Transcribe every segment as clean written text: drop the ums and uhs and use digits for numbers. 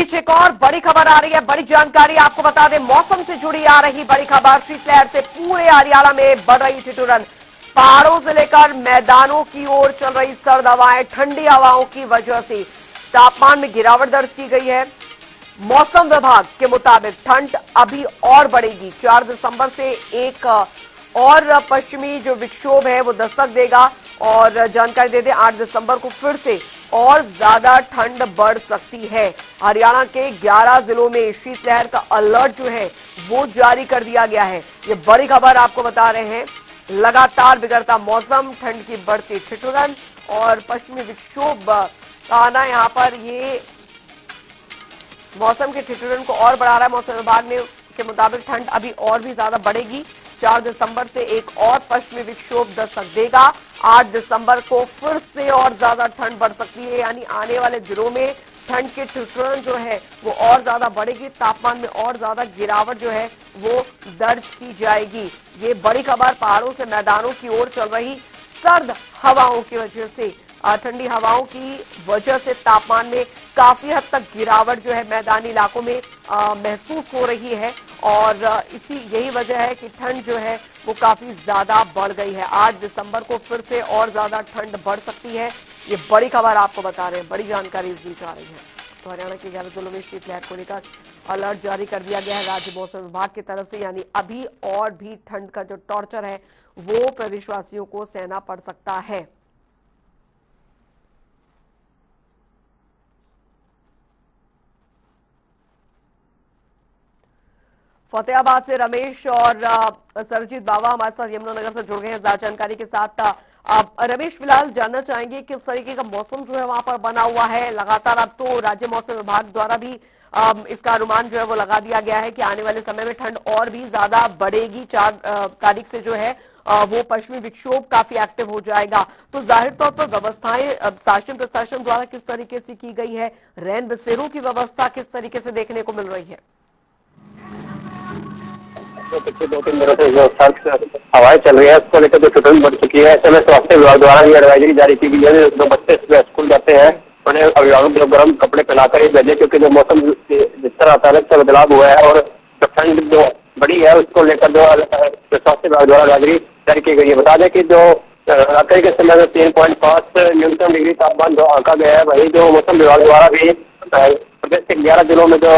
बीच एक और बड़ी खबर आ रही है, बड़ी जानकारी आपको बता दें, मौसम से जुड़ी आ रही बड़ी खबर। शीतलहर से पूरे हरियाणा में बढ़ रही ठिठुरन, पहाड़ों से लेकर मैदानों की ओर चल रही सर्द हवाएं, ठंडी हवाओं की वजह से तापमान में गिरावट दर्ज की गई है। मौसम विभाग के मुताबिक ठंड अभी और बढ़ेगी। 4 दिसंबर से एक और पश्चिमी जो विक्षोभ है वो दस्तक देगा और जानकारी दे दें 8 दिसंबर को फिर से और ज्यादा ठंड बढ़ सकती है। हरियाणा के 11 जिलों में शीतलहर का अलर्ट जो है वो जारी कर दिया गया है। ये बड़ी खबर आपको बता रहे हैं। लगातार बिगड़ता मौसम, ठंड की बढ़ती ठिठुरन और पश्चिमी विक्षोभ का आना यहाँ पर ये मौसम के ठिठुरन को और बढ़ा रहा है। मौसम विभाग ने के मुताबिक ठंड अभी और भी ज्यादा बढ़ेगी। 4 दिसंबर से एक और पश्चिमी विक्षोभ दस्तक देगा। 8 दिसंबर को फिर से और ज्यादा ठंड बढ़ सकती है, यानी आने वाले दिनों में ठंड की ठिठुरन जो है वो और ज्यादा बढ़ेगी। तापमान में और ज्यादा गिरावट जो है वो दर्ज की जाएगी। ये बड़ी खबर पहाड़ों से मैदानों की ओर चल रही सर्द हवाओं की वजह से, ठंडी हवाओं की वजह से तापमान में काफी हद तक गिरावट जो है मैदानी इलाकों में महसूस हो रही है और यही वजह है कि ठंड जो है वो काफी ज्यादा बढ़ गई है। 8 दिसंबर को फिर से और ज्यादा ठंड बढ़ सकती है। ये बड़ी खबर आपको बता रहे हैं, बड़ी जानकारी इस बीच आ रही है। तो हरियाणा के 11 जिलों में शीतलहर को लेकर अलर्ट जारी कर दिया गया है राज्य मौसम विभाग की तरफ से, यानी अभी और भी ठंड का जो टॉर्चर है वो प्रदेशवासियों को सहना पड़ सकता है। फतेहाबाद से रमेश और सरजीत बाबा हमारे साथ यमुनानगर से जुड़ गए हैं ज्यादा जानकारी के साथ। रमेश, फिलहाल जानना चाहेंगे किस तरीके का मौसम जो है वहां पर बना हुआ है। लगातार अब तो राज्य मौसम विभाग द्वारा भी इसका अनुमान जो है वो लगा दिया गया है कि आने वाले समय में ठंड और भी ज्यादा बढ़ेगी। 4 तारीख से जो है वो पश्चिमी विक्षोभ काफी एक्टिव हो जाएगा। तो जाहिर तौर पर व्यवस्थाएं शासन प्रशासन द्वारा किस तरीके से की गई है, रैन बसेरों की व्यवस्था किस तरीके से देखने को मिल रही है? तो पिछले 2-3 दिनों से जो सर्द हवाएं चल रही है उसको लेकर जो ठिठुरन बढ़ चुकी है। ऐसे में स्वास्थ्य विभाग द्वारा भी एडवाइजरी जारी की गई है। जो बच्चे स्कूल जाते हैं उन्हें अभिभावक जो गर्म कपड़े पहनाकर ही भेजे, क्योंकि जो मौसम जिस तरह अचानक से बदलाव हुआ है और जो ठंड जो बढ़ी है उसको लेकर जो स्वास्थ्य विभाग द्वारा एडवाइजरी जारी की गई है। बता दें कि जो रात्रि के समय में 3.5 न्यूनतम डिग्री तापमान जो आंका गया है, वही जो मौसम विभाग द्वारा भी प्रदेश के 11 जिलों में जो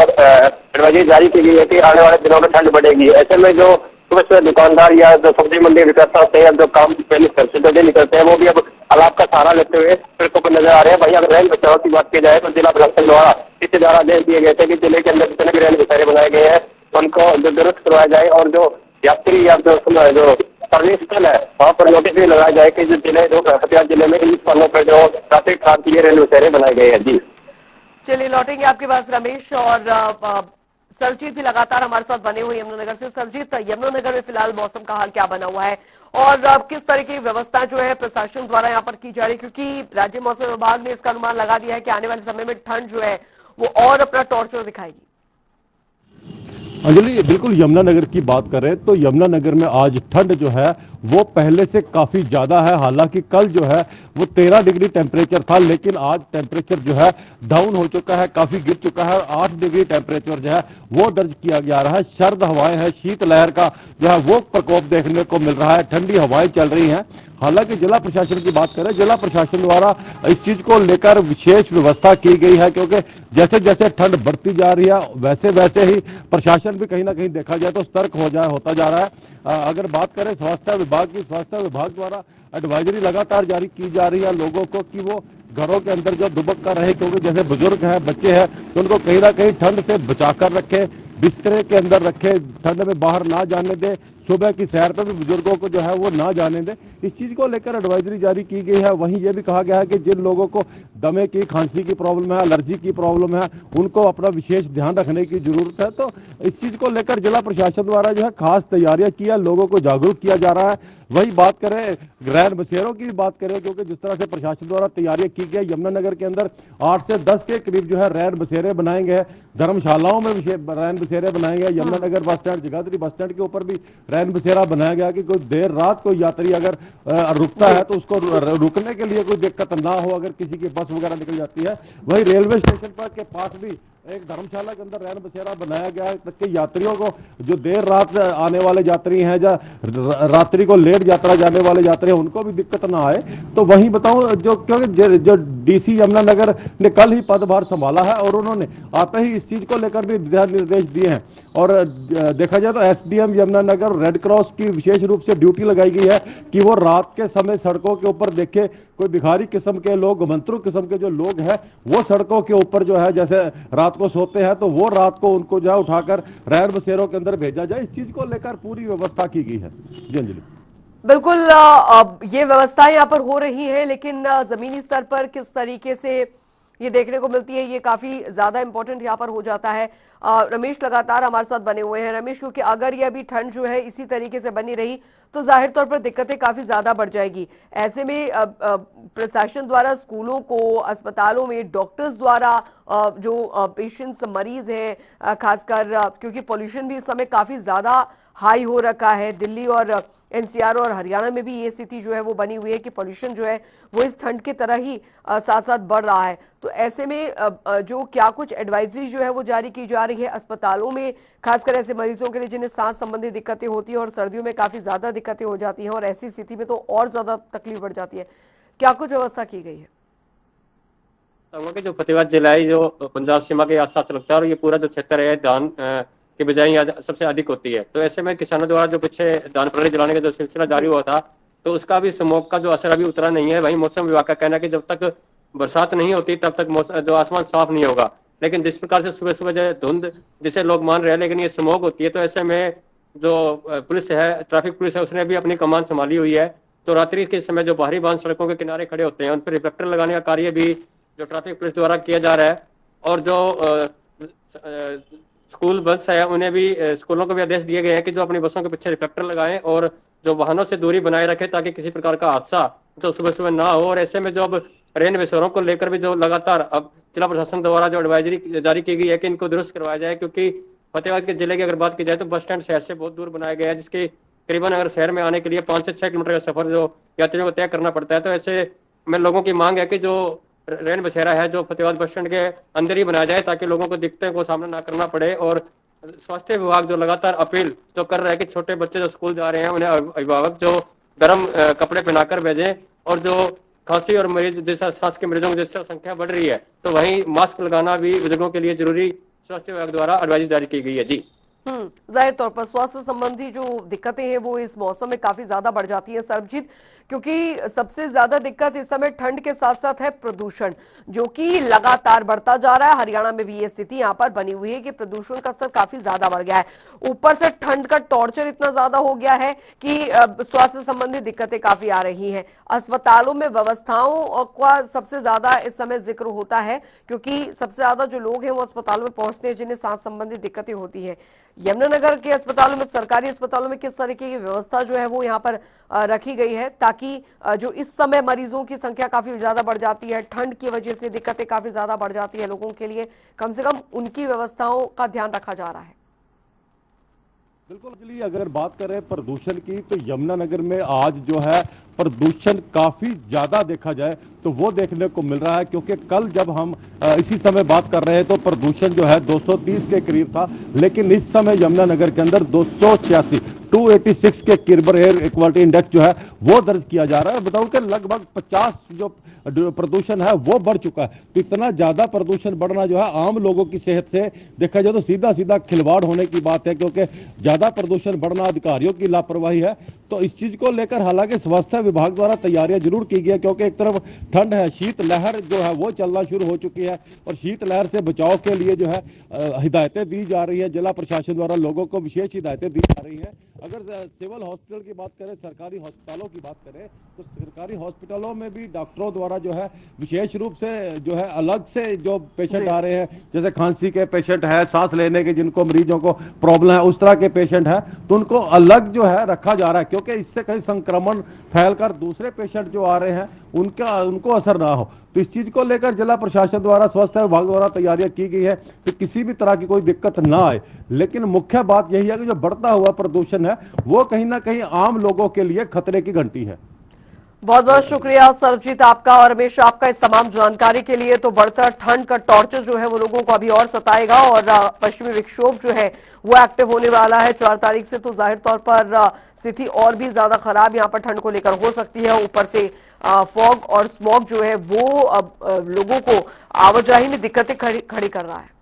एडवाइजरी जारी की गई है कि आने वाले दिनों में ठंड बढ़ेगी। ऐसे में जो सुबह सुबह दुकानदार या जो सब्जी मंडी विक्रेता होते हैं, जो काम पहले घर से जल्दी निकलते हैं, वो भी अब अलाव का सहारा लेते हुए सड़कों पर नजर आ रहे हैं। वहीं अगर रैन बसेरों की बात की जाए तो जिला प्रशासन द्वारा इस द्वारा आदेश दिए गए थे कि जिले के अंदर जितने भी रैन बसेरे बनाए गए हैं उनको जो दुरुस्त करवाया जाए और जो यात्री या जो सर्विस स्थल है वहाँ पर नोटिस भी लगाया जाए कि जो कटिहार जिले में इन स्थानों पर जो ट्रैफिक खास के लिए रैन बसेरे बनाए गए हैं। जी चलिए लौटेंगे आपके पास रमेश। और सरजीत भी लगातार हमारे साथ बने हुए यमुनानगर से। सरजीत, यमुनानगर में फिलहाल मौसम का हाल क्या बना हुआ है और किस तरह की व्यवस्था जो है प्रशासन द्वारा यहाँ पर की जा रही है, क्योंकि राज्य मौसम विभाग ने इसका अनुमान लगा दिया है कि आने वाले समय में ठंड जो है वो और अपना टॉर्चर दिखाएगी। अंजलि, बिल्कुल यमुनानगर की बात कर रहे हैं तो यमुनानगर में आज ठंड जो है वो पहले से काफ़ी ज़्यादा है। हालांकि कल जो है वो 13 डिग्री टेम्परेचर था, लेकिन आज टेम्परेचर जो है डाउन हो चुका है, काफ़ी गिर चुका है और 8 डिग्री टेम्परेचर जो है वो दर्ज किया जा रहा है। सर्द हवाएं हैं, शीतलहर का जो है वो प्रकोप देखने को मिल रहा है, ठंडी हवाएं चल रही हैं। हालांकि जिला प्रशासन की बात करें, जिला प्रशासन द्वारा इस चीज को लेकर विशेष व्यवस्था की गई है, क्योंकि जैसे जैसे ठंड बढ़ती जा रही है वैसे वैसे ही प्रशासन भी कहीं ना कहीं देखा जाए तो सतर्क होता जा रहा है। अगर बात करें स्वास्थ्य विभाग की, स्वास्थ्य विभाग द्वारा एडवाइजरी लगातार जारी की जा रही है लोगों को कि वो घरों के अंदर जो दुबक कर रहे, क्योंकि जैसे बुजुर्ग हैं, बच्चे हैं, तो उनको कहीं ना कहीं ठंड से बचाकर रखे, बिस्तरे के अंदर रखे, ठंड में बाहर ना जाने दे, सुबह की सैर पर भी बुजुर्गों को जो है वो ना जाने दें। इस चीज़ को लेकर एडवाइजरी जारी की गई है। वहीं ये भी कहा गया है कि जिन लोगों को दमे की, खांसी की प्रॉब्लम है, एलर्जी की प्रॉब्लम है, उनको अपना विशेष ध्यान रखने की जरूरत है। तो इस चीज़ को लेकर जिला प्रशासन द्वारा जो है खास तैयारियां की है, लोगों को जागरूक किया जा रहा है। वही बात करें रैन बसेरों की बात करें, क्योंकि जिस तरह से प्रशासन द्वारा तैयारियां की गई, यमुनानगर के अंदर 8 से 10 के करीब जो है रैन बसेरे बनाएंगे, धर्मशालाओं में रैन बसेरे बनाएंगे। Yamunanagar bus stand, Jagadhri bus stand के ऊपर भी रैन बसेरा बनाया गया कि कोई देर रात कोई यात्री अगर रुकता है तो उसको रुकने के लिए कोई दिक्कत ना हो, अगर किसी की बस वगैरह निकल जाती है। वही रेलवे स्टेशन पर के पास भी एक धर्मशाला के अंदर रैन बसेरा बनाया गया है ताकि यात्रियों को, जो देर रात आने वाले यात्री हैं या रात्रि को लेट यात्रा जाने वाले यात्री हैं, उनको भी दिक्कत ना आए। तो वहीं बताऊं, जो क्योंकि जो डीसी यमुनानगर ने कल ही पदभार संभाला है और उन्होंने आते ही इस चीज को लेकर भी दिशा निर्देश दिए हैं। और देखा जाए तो एसडीएम यमुनानगर, रेड क्रॉस की विशेष रूप से ड्यूटी लगाई गई है कि वो रात के समय सड़कों के ऊपर देखे कोई भिखारी किस्म के लोग, मंत्रू किस्म के जो लोग हैं, वो सड़कों के ऊपर जो है जैसे रात को सोते हैं, तो वो रात को उनको जो है उठाकर रैन बसेरों के अंदर भेजा जाए। इस चीज को लेकर पूरी व्यवस्था की गई है। जी अंजलि। बिल्कुल, ये व्यवस्था यहाँ पर हो रही है, लेकिन जमीनी स्तर पर किस तरीके से ये देखने को मिलती है, ये काफी ज्यादा इंपॉर्टेंट यहाँ पर हो जाता है। रमेश लगातार हमारे साथ बने हुए हैं। रमेश, क्योंकि अगर ये अभी ठंड जो है इसी तरीके से बनी रही तो जाहिर तौर पर दिक्कतें काफी ज्यादा बढ़ जाएगी। ऐसे में प्रशासन द्वारा स्कूलों को, अस्पतालों में डॉक्टर्स द्वारा जो पेशेंट्स, मरीज हैं, खासकर क्योंकि पोल्यूशन भी इस समय काफी ज्यादा हाई हो रखा है, दिल्ली और एनसीआर और हरियाणा में भी ये स्थिति जो है वो बनी हुई है कि पोल्यूशन जो है वो इस ठंड की तरह ही साथ साथ बढ़ रहा है। तो ऐसे में जो क्या कुछ एडवाइजरी जो है वो जारी की जा रही है अस्पतालों में, खासकर ऐसे मरीजों के लिए जिन्हें सांस संबंधी दिक्कतें होती है और सर्दियों में काफी ज्यादा दिक्कतें हो जाती हैं और ऐसी स्थिति में तो और ज्यादा तकलीफ बढ़ जाती है, क्या कुछ व्यवस्था की गई है? जो फतेहाबाद जिला है जो पंजाब सीमा के साथ लगता है और ये पूरा जो क्षेत्र है धान की बिजाई यहाँ सबसे अधिक होती है। तो ऐसे में किसानों द्वारा जो पीछे धान प्रणाली जलाने का जो सिलसिला जारी हुआ था, तो उसका भी स्मोक का जो असर अभी उतरा नहीं है। वहीं मौसम विभाग का कहना है कि जब तक बरसात नहीं होती तब तक जो आसमान साफ नहीं होगा। लेकिन जिस प्रकार से सुबह सुबह जो धुंध जिसे लोग मान रहे हैं, लेकिन ये स्मोक होती है, तो ऐसे में जो पुलिस है, ट्रैफिक पुलिस है, उसने भी अपनी कमान संभाली हुई है। तो रात्रि के समय जो बाहरी वाहन सड़कों के किनारे खड़े होते हैं उन पर रिफ्लेक्टर लगाने का कार्य भी जो ट्रैफिक पुलिस द्वारा किया जा रहा है। और जो स्कूल बस है उन्हें भी, स्कूलों को भी आदेश दिए गए हैं कि जो अपनी बसों के पीछे रिफ्लेक्टर लगाएं और जो वाहनों से दूरी बनाए रखें ताकि किसी प्रकार का हादसा जो सुबह सुबह ना हो। और ऐसे में जो अब रेन बसेरों को लेकर भी जो लगातार अब जिला प्रशासन द्वारा जो एडवाइजरी जारी की गई है कि इनको दुरुस्त करवाया जाए, क्योंकि फतेहाबाद के जिले की अगर बात की जाए तो बस स्टैंड शहर से बहुत दूर बनाया गया है, जिसके करीबन अगर शहर में आने के लिए 5 से 6 किलोमीटर का सफर जो यात्रियों को तय करना पड़ता है। तो ऐसे में लोगों की मांग है कि जो रेन बसेरा है जो फतेहाबाद बस स्टैंड के अंदर ही बनाया जाए ताकि लोगों को दिक्कतों को सामना ना करना पड़े। और स्वास्थ्य विभाग जो लगातार अपील जो कर रहा है कि छोटे बच्चे जो स्कूल जा रहे हैं उन्हें अभिभावक जो गर्म कपड़े पहनाकर भेजें, और जो खांसी और मरीज जैसा सांस के मरीजों की जैसे संख्या बढ़ रही है तो वहीं मास्क लगाना भी बुजुर्गों के लिए जरूरी स्वास्थ्य विभाग द्वारा एडवाइजरी जारी की गई है। जी जाहिर तौर पर स्वास्थ्य संबंधी जो दिक्कतें हैं वो इस मौसम में काफी ज्यादा बढ़ जाती है सरबजीत, क्योंकि सबसे ज्यादा दिक्कत इस समय ठंड के साथ साथ है प्रदूषण, जो कि लगातार बढ़ता जा रहा है। हरियाणा में भी ये स्थिति यहाँ पर बनी हुई है कि प्रदूषण का स्तर काफी ज्यादा बढ़ गया है। ऊपर से ठंड का टॉर्चर इतना ज्यादा हो गया है कि स्वास्थ्य संबंधी दिक्कतें काफी आ रही हैं। अस्पतालों में व्यवस्थाओं का सबसे ज्यादा इस समय जिक्र होता है, क्योंकि सबसे ज्यादा जो लोग हैं वो अस्पतालों में पहुंचते हैं जिन्हें सांस संबंधी दिक्कतें होती है। यमुनानगर के अस्पतालों में, सरकारी अस्पतालों में किस तरीके की व्यवस्था जो है वो यहाँ पर रखी गई है ताकि जो इस समय मरीजों की संख्या काफी ज्यादा बढ़ जाती है, ठंड की वजह से दिक्कतें काफी ज्यादा बढ़ जाती है लोगों के लिए, कम से कम उनकी व्यवस्थाओं का ध्यान रखा जा रहा है? बिल्कुल अंजलि, अगर बात करें प्रदूषण की तो यमुनानगर में आज जो है प्रदूषण काफी ज्यादा देखा जाए तो वो देखने को मिल रहा है, क्योंकि कल जब हम इसी समय बात कर रहे हैं तो प्रदूषण जो है 230 के करीब था, लेकिन इस समय यमुनानगर के अंदर 286 के किरबर एयर क्वालिटी इंडेक्स जो है वो दर्ज किया जा रहा है। बताऊं कि लगभग 50 जो प्रदूषण है वो बढ़ चुका है। तो इतना ज्यादा प्रदूषण बढ़ना जो है आम लोगों की सेहत से देखा जाए तो सीधा सीधा खिलवाड़ होने की बात है, क्योंकि ज्यादा प्रदूषण बढ़ना अधिकारियों की लापरवाही है। तो इस चीज को लेकर हालांकि स्वास्थ्य विभाग द्वारा तैयारियां जरूर की गई है, क्योंकि एक तरफ ठंड है, शीत लहर जो है वो चलना शुरू हो चुकी है और शीत लहर से बचाव के लिए जो है हिदायतें दी जा रही है। जिला प्रशासन द्वारा लोगों को विशेष हिदायतें दी जा रही है। अगर सिविल हॉस्पिटल की बात करें, सरकारी अस्पतालों की बात करें, तो सरकारी हॉस्पिटलों में भी डॉक्टरों द्वारा जो है विशेष रूप से जो है अलग से जो पेशेंट आ रहे हैं, जैसे खांसी के पेशेंट है, सांस लेने के जिनको मरीजों को प्रॉब्लम है, उस तरह के पेशेंट है, तो उनको अलग जो है रखा जा रहा है, क्योंकि इससे कहीं संक्रमण फैलकर दूसरे पेशेंट जो आ रहे हैं उनको असर ना हो। तो इस चीज को लेकर जिला प्रशासन द्वारा, स्वास्थ्य विभाग द्वारा तैयारियां की गई है कि किसी भी तरह की कोई दिक्कत ना आए। लेकिन मुख्य बात यही है कि जो बढ़ता हुआ प्रदूषण है वो कहीं ना कहीं आम लोगों के लिए खतरे की घंटी है। बहुत बहुत शुक्रिया सरबजीत आपका और रमेश आपका इस तमाम जानकारी के लिए। तो बढ़ता ठंड का टॉर्चर जो है वो लोगों को अभी और सताएगा और पश्चिमी विक्षोभ जो है वो एक्टिव होने वाला है 4 तारीख से। तो जाहिर तौर पर स्थिति और भी ज्यादा खराब यहाँ पर ठंड को लेकर हो सकती है। ऊपर से फॉग और स्मॉग जो है वो अब लोगों को आवाजाही में दिक्कतें खड़ी कर रहा है।